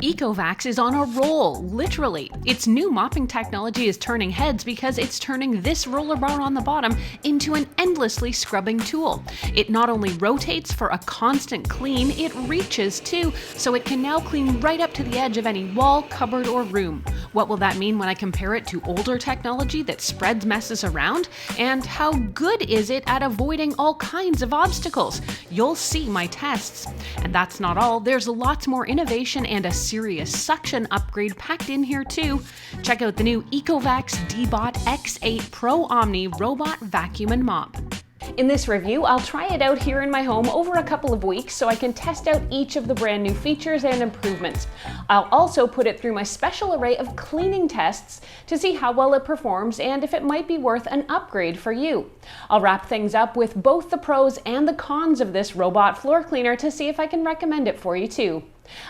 Ecovacs is on a roll, literally. Its new mopping technology is turning heads because it's turning this roller bar on the bottom into an endlessly scrubbing tool. It not only rotates for a constant clean, it reaches too, so it can now clean right up to the edge of any wall, cupboard, or room. What will that mean when I compare it to older technology that spreads messes around? And how good is it at avoiding all kinds of obstacles? You'll see my tests. And that's not all, there's lots more innovation and a serious suction upgrade packed in here too. Check out the new Ecovacs Debot X8 Pro Omni Robot Vacuum and Mop. In this review, I'll try it out here in my home over a couple of weeks so I can test out each of the brand new features and improvements. I'll also put it through my special array of cleaning tests to see how well it performs and if it might be worth an upgrade for you. I'll wrap things up with both the pros and the cons of this robot floor cleaner to see if I can recommend it for you too.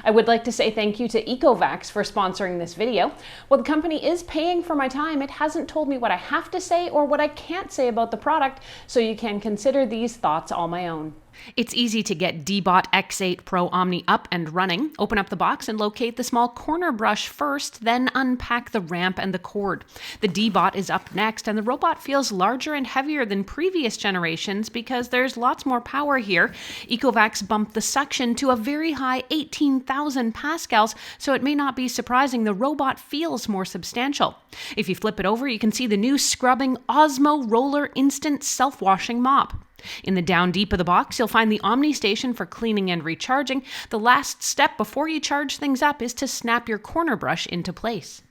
I would like to say thank you to Ecovacs for sponsoring this video. While the company is paying for my time, it hasn't told me what I have to say or what I can't say about the product, so you can consider these thoughts all my own. It's easy to get Debot X8 Pro Omni up and running. Open up the box and locate the small corner brush first, then unpack the ramp and the cord. The Debot is up next, and the robot feels larger and heavier than previous generations because there's lots more power here. Ecovacs bumped the suction to a very high 18,000 pascals, so it may not be surprising the robot feels more substantial. If you flip it over, you can see the new scrubbing OZMOROLLER instant self-washing mop. In the down deep of the box, you'll find the Omni station for cleaning and recharging. The last step before you charge things up is to snap your corner brush into place.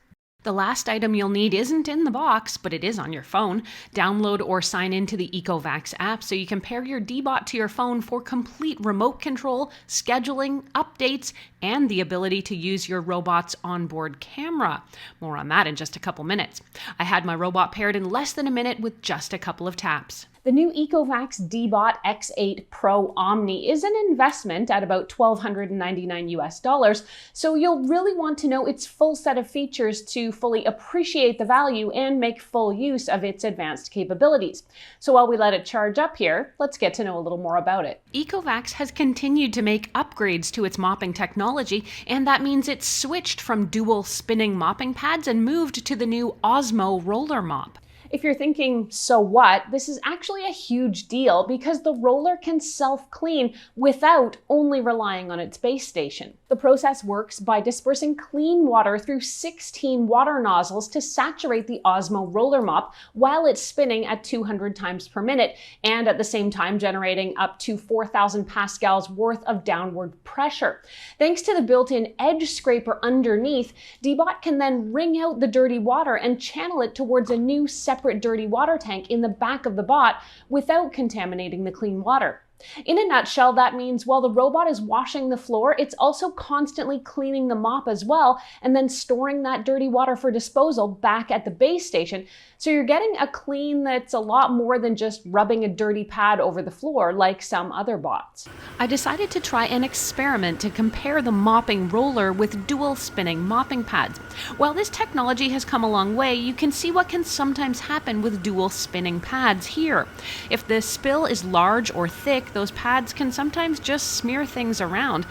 The last item you'll need isn't in the box, but it is on your phone. Download or sign into the Ecovacs app so you can pair your Debot to your phone for complete remote control, scheduling, updates, and the ability to use your robot's onboard camera. More on that in just a couple minutes. I had my robot paired in less than a minute with just a couple of taps. The new Ecovacs Debot X8 Pro Omni is an investment at about $1,299 US, so you'll really want to know its full set of features to fully appreciate the value and make full use of its advanced capabilities. So while we let it charge up here, let's get to know a little more about it. Ecovacs has continued to make upgrades to its mopping technology, and that means it's switched from dual spinning mopping pads and moved to the new OZMOROLLER mop. If you're thinking, so what? This is actually a huge deal because the roller can self-clean without only relying on its base station. The process works by dispersing clean water through 16 water nozzles to saturate the OZMOROLLER mop while it's spinning at 200 times per minute and at the same time generating up to 4,000 pascals worth of downward pressure. Thanks to the built-in edge scraper underneath, Debot can then wring out the dirty water and channel it towards a new separate dirty water tank in the back of the bot without contaminating the clean water. In a nutshell, that means while the robot is washing the floor, it's also constantly cleaning the mop as well, and then storing that dirty water for disposal back at the base station. So you're getting a clean that's a lot more than just rubbing a dirty pad over the floor like some other bots. I decided to try an experiment to compare the mopping roller with dual spinning mopping pads. While this technology has come a long way, you can see what can sometimes happen with dual spinning pads here. If the spill is large or thick, those pads can sometimes just smear things around.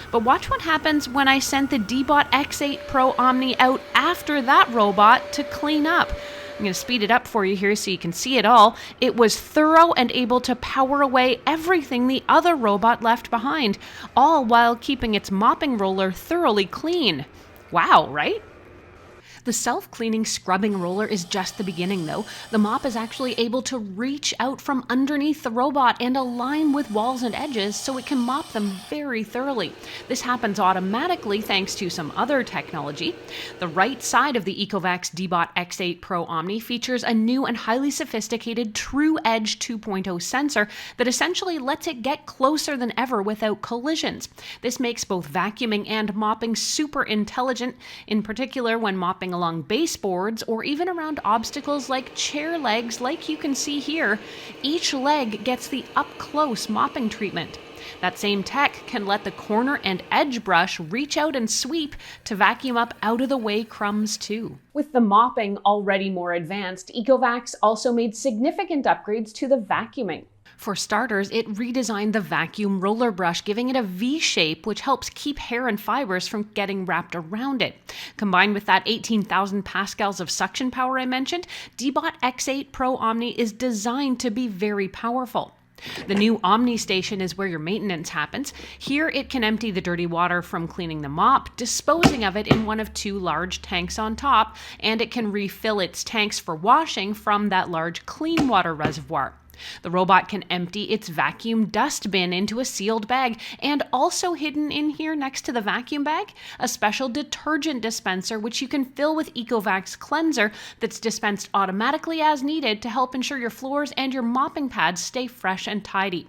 But watch what happens when I sent the Debot X8 Pro Omni out after that robot to clean up. I'm going to speed it up for you here so you can see it all. It was thorough and able to power away everything the other robot left behind, all while keeping its mopping roller thoroughly clean. Wow, right? The self-cleaning scrubbing roller is just the beginning though. The mop is actually able to reach out from underneath the robot and align with walls and edges so it can mop them very thoroughly. This happens automatically thanks to some other technology. The right side of the Ecovacs Debot X8 Pro Omni features a new and highly sophisticated True Edge 2.0 sensor that essentially lets it get closer than ever without collisions. This makes both vacuuming and mopping super intelligent, in particular when mopping along baseboards or even around obstacles like chair legs like you can see here. Each leg gets the up-close mopping treatment. That same tech can let the corner and edge brush reach out and sweep to vacuum up out-of-the-way crumbs too. With the mopping already more advanced, Ecovacs also made significant upgrades to the vacuuming. For starters, it redesigned the vacuum roller brush, giving it a V shape, which helps keep hair and fibers from getting wrapped around it. Combined with that 18,000 pascals of suction power I mentioned, Debot X8 Pro Omni is designed to be very powerful. The new Omni station is where your maintenance happens. Here it can empty the dirty water from cleaning the mop, disposing of it in one of 2 large tanks on top, and it can refill its tanks for washing from that large clean water reservoir. The robot can empty its vacuum dust bin into a sealed bag, and also hidden in here next to the vacuum bag, a special detergent dispenser which you can fill with Ecovacs cleanser that's dispensed automatically as needed to help ensure your floors and your mopping pads stay fresh and tidy.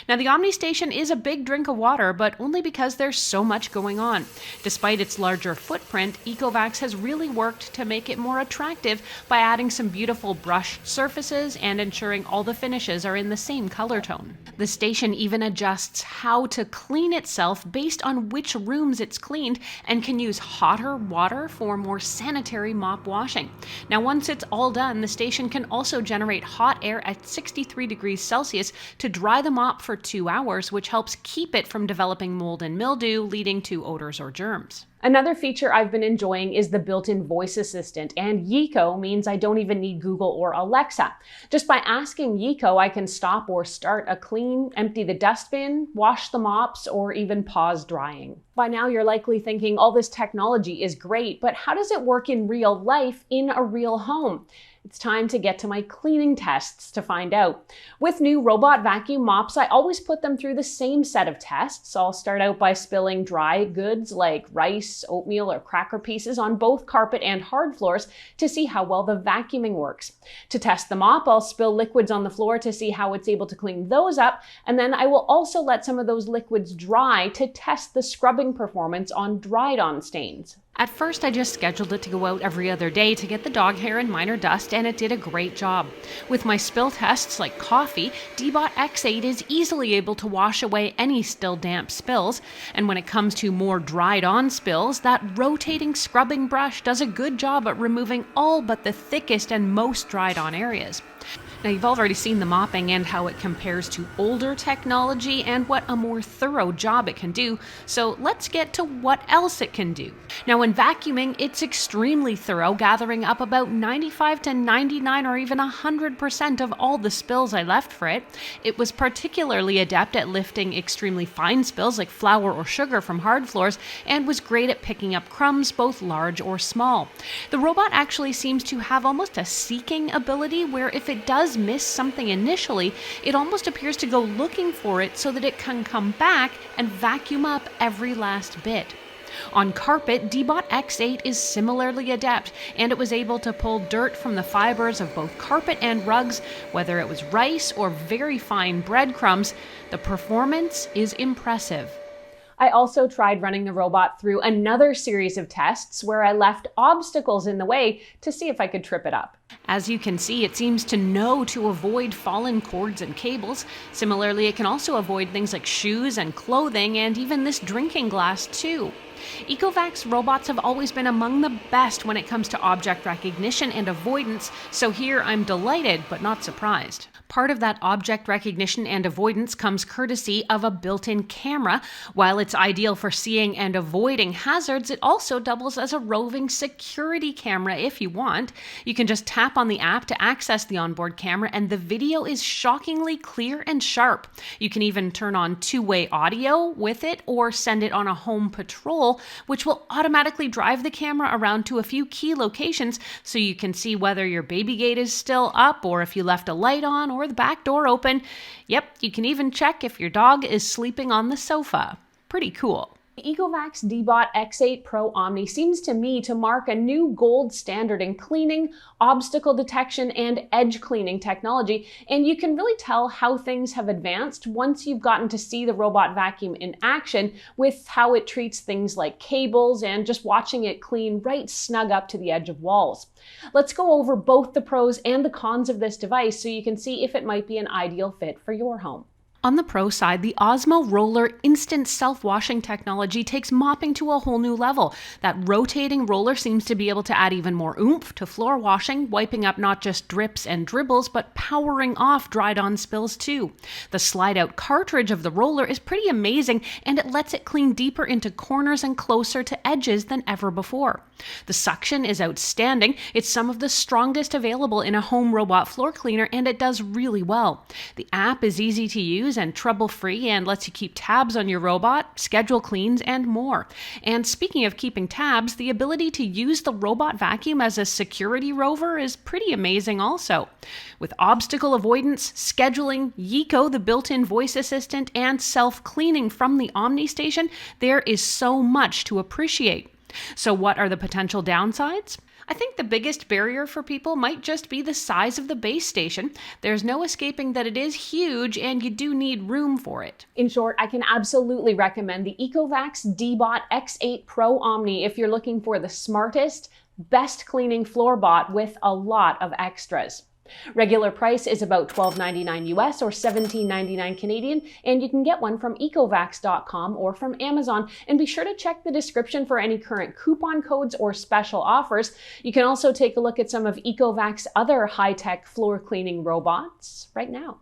Now, the Omni Station is a big drink of water, but only because there's so much going on. Despite its larger footprint, Ecovacs has really worked to make it more attractive by adding some beautiful brush surfaces and ensuring all the finishes are in the same color tone. The station even adjusts how to clean itself based on which rooms it's cleaned and can use hotter water for more sanitary mop washing. Now, once it's all done, the station can also generate hot air at 63 degrees Celsius to dry the mop for 2 hours, which helps keep it from developing mold and mildew, leading to odors or germs. Another feature I've been enjoying is the built-in voice assistant, and Yeeko means I don't even need Google or Alexa. Just by asking Yeeko, I can stop or start a clean, empty the dustbin, wash the mops, or even pause drying. By now you're likely thinking all this technology is great, but how does it work in real life in a real home? It's time to get to my cleaning tests to find out. With new robot vacuum mops, I always put them through the same set of tests. I'll start out by spilling dry goods like rice, oatmeal, or cracker pieces on both carpet and hard floors to see how well the vacuuming works. To test the mop, I'll spill liquids on the floor to see how it's able to clean those up, and then I will also let some of those liquids dry to test the scrubbing performance on dried-on stains. At first, I just scheduled it to go out every other day to get the dog hair and minor dust, and it did a great job. With my spill tests like coffee, Debot X8 is easily able to wash away any still damp spills, and when it comes to more dried-on spills, that rotating scrubbing brush does a good job at removing all but the thickest and most dried-on areas. Now, you've already seen the mopping and how it compares to older technology and what a more thorough job it can do, so let's get to what else it can do. Now, in vacuuming, it's extremely thorough, gathering up about 95 to 99 or even 100% of all the spills I left for it. It was particularly adept at lifting extremely fine spills like flour or sugar from hard floors, and was great at picking up crumbs, both large or small. The robot actually seems to have almost a seeking ability where if it does miss something initially, it almost appears to go looking for it so that it can come back and vacuum up every last bit. On carpet, Debot X8 is similarly adept, and it was able to pull dirt from the fibers of both carpet and rugs, whether it was rice or very fine breadcrumbs. The performance is impressive. I also tried running the robot through another series of tests where I left obstacles in the way to see if I could trip it up. As you can see, it seems to know to avoid fallen cords and cables. Similarly, it can also avoid things like shoes and clothing, and even this drinking glass too. Ecovacs robots have always been among the best when it comes to object recognition and avoidance, so here I'm delighted but not surprised. Part of that object recognition and avoidance comes courtesy of a built-in camera. While it's ideal for seeing and avoiding hazards, it also doubles as a roving security camera if you want. You can just tap on the app to access the onboard camera, and the video is shockingly clear and sharp. You can even turn on two-way audio with it or send it on a home patrol, which will automatically drive the camera around to a few key locations so you can see whether your baby gate is still up or if you left a light on or the back door open. Yep, you can even check if your dog is sleeping on the sofa. Pretty cool. The Ecovacs Debot X8 Pro Omni seems to me to mark a new gold standard in cleaning, obstacle detection, and edge cleaning technology, and you can really tell how things have advanced once you've gotten to see the robot vacuum in action with how it treats things like cables and just watching it clean right snug up to the edge of walls. Let's go over both the pros and the cons of this device so you can see if it might be an ideal fit for your home. On the pro side, the OZMOROLLER instant self-washing technology takes mopping to a whole new level. That rotating roller seems to be able to add even more oomph to floor washing, wiping up not just drips and dribbles, but powering off dried-on spills too. The slide-out cartridge of the roller is pretty amazing, and it lets it clean deeper into corners and closer to edges than ever before. The suction is outstanding. It's some of the strongest available in a home robot floor cleaner, and it does really well. The app is easy to use and trouble-free and lets you keep tabs on your robot, schedule cleans, and more. And speaking of keeping tabs, the ability to use the robot vacuum as a security rover is pretty amazing also. With obstacle avoidance, scheduling, Yeeko, the built-in voice assistant, and self-cleaning from the Omni station, there is so much to appreciate. So what are the potential downsides? I think the biggest barrier for people might just be the size of the base station. There's no escaping that it is huge and you do need room for it. In short, I can absolutely recommend the Ecovacs Debot X8 Pro Omni if you're looking for the smartest, best cleaning floor bot with a lot of extras. Regular price is about $12.99 US or $17.99 Canadian, and you can get one from Ecovacs.com or from Amazon. And be sure to check the description for any current coupon codes or special offers. You can also take a look at some of Ecovacs' other high-tech floor cleaning robots right now.